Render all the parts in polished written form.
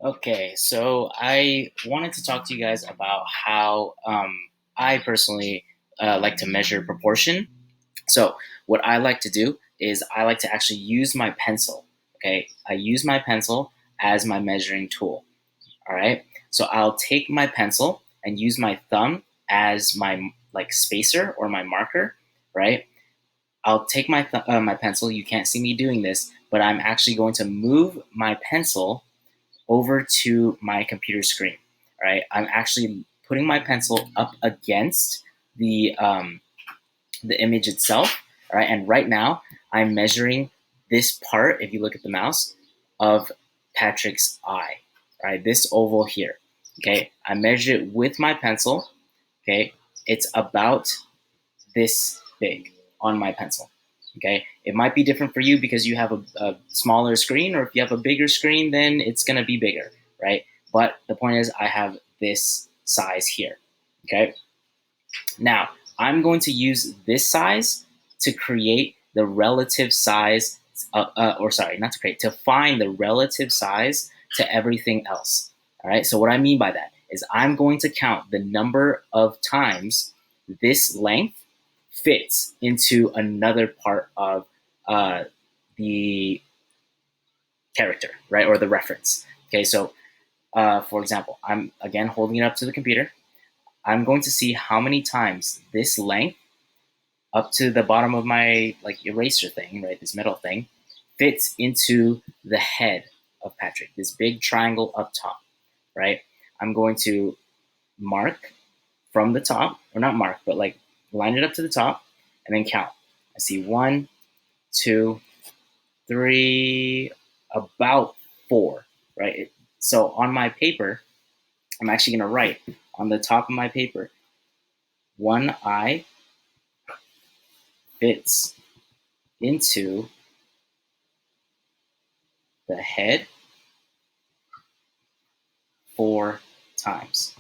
Okay, so I wanted to talk to you guys about how I personally like to measure proportion. So, what I like to do is I like to actually use my pencil. Okay, I use my pencil as my measuring tool. All right, so I'll take my pencil and use my thumb as my like spacer or my marker. Right, I'll take my pencil. You can't see me doing this, but I'm actually going to move my pencil over to my computer screen. Right, I'm actually putting my pencil up against the image itself. All right, and right now I'm measuring this part. If you look at the mouse of Patrick's eye, all right, this oval here. Okay, I measured it with my pencil. Okay, it's about this big on my pencil. Okay, it might be different for you because you have a smaller screen, or if you have a bigger screen, then it's gonna be bigger, right? But the point is, I have this size here. Okay, now I'm going to use this size to create the relative size, or sorry, not to create, to find the relative size to everything else. All right, so what I mean by that is I'm going to count the number of times this length fits into another part of uh, the character, right, or the reference. Okay, so for example, I'm again holding it up to the computer. I'm going to see how many times this length up to the bottom of my like eraser thing, right, this metal thing, fits into the head of Patrick, this big triangle up top, right? I'm going to mark from the top, or not mark, but like line it up to the top and then count. I see one, two, three, about four, right? So on my paper, I'm actually going to write on the top of my paper, one eye fits into the head 4 times,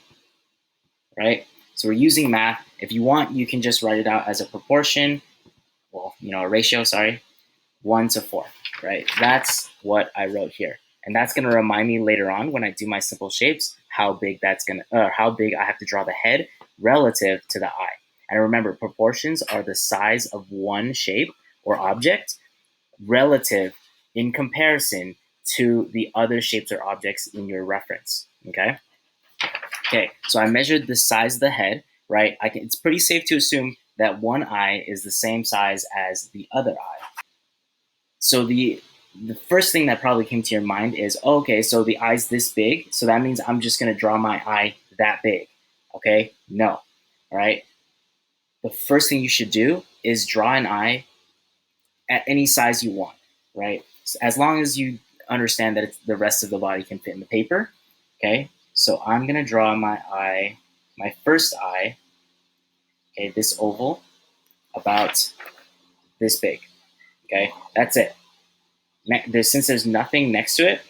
right? So we're using math. If you want, you can just write it out as a proportion, well, a ratio, sorry, 1 to 4, right? That's what I wrote here. And that's going to remind me later on when I do my simple shapes how big how big I have to draw the head relative to the eye. And remember, proportions are the size of one shape or object relative in comparison to the other shapes or objects in your reference. Okay. Okay, so I measured the size of the head, right? It's pretty safe to assume that one eye is the same size as the other eye. So the first thing that probably came to your mind is, oh, okay, so the eye's this big, so that means I'm just gonna draw my eye that big. Okay, no. All right. The first thing you should do is draw an eye at any size you want, right? So as long as you understand that the rest of the body can fit in the paper. Okay, so I'm gonna draw my eye, my first eye, okay, this oval, about this big. Okay, that's it. Since there's nothing next to it,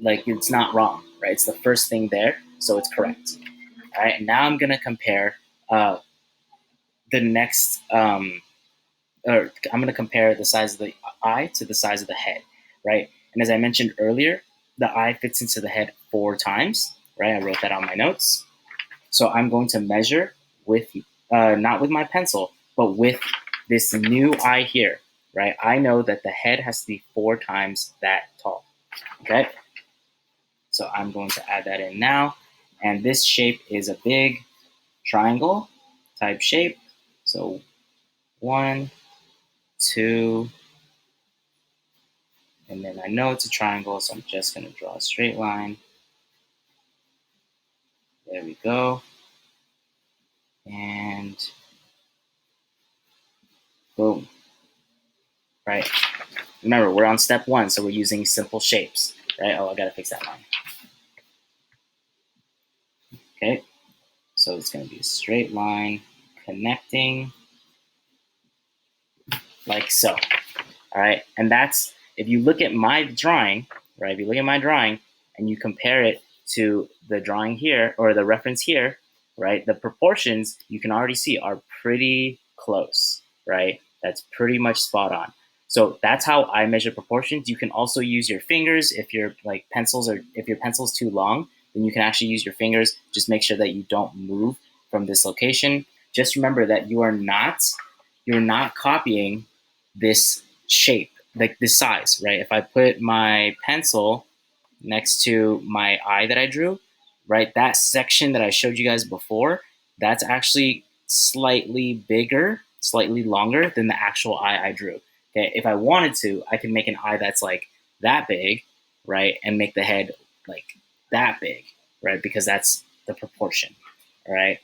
like it's not wrong, right? It's the first thing there, so it's correct. All right, and now I'm gonna compare the next, or I'm gonna compare the size of the eye to the size of the head, right? And as I mentioned earlier, the eye fits into the head 4 times, right? I wrote that on my notes. So I'm going to measure with, not with my pencil, but with this new eye here, right? I know that the head has to be 4 times that tall, okay? So I'm going to add that in now. And this shape is a big triangle type shape. So 1, 2, and then I know it's a triangle, so I'm just going to draw a straight line. There we go. And boom, right? Remember, we're on step 1, so we're using simple shapes, right? Oh, I gotta fix that line. Okay, so it's gonna be a straight line connecting like so. All right, and that's, if you look at my drawing, right? If you look at my drawing and you compare it to the drawing here, or the reference here, right? The proportions you can already see are pretty close, right? That's pretty much spot on. So that's how I measure proportions. You can also use your fingers if your if your pencil's too long, then you can actually use your fingers. Just make sure that you don't move from this location. Just remember that you're not copying this shape, like this size, right? If I put my pencil next to my eye that I drew, right, that section that I showed you guys before, that's actually slightly bigger, slightly longer than the actual eye I drew. Okay, if I wanted to, I could make an eye that's like that big, right, and make the head like that big, right, because that's the proportion, all right?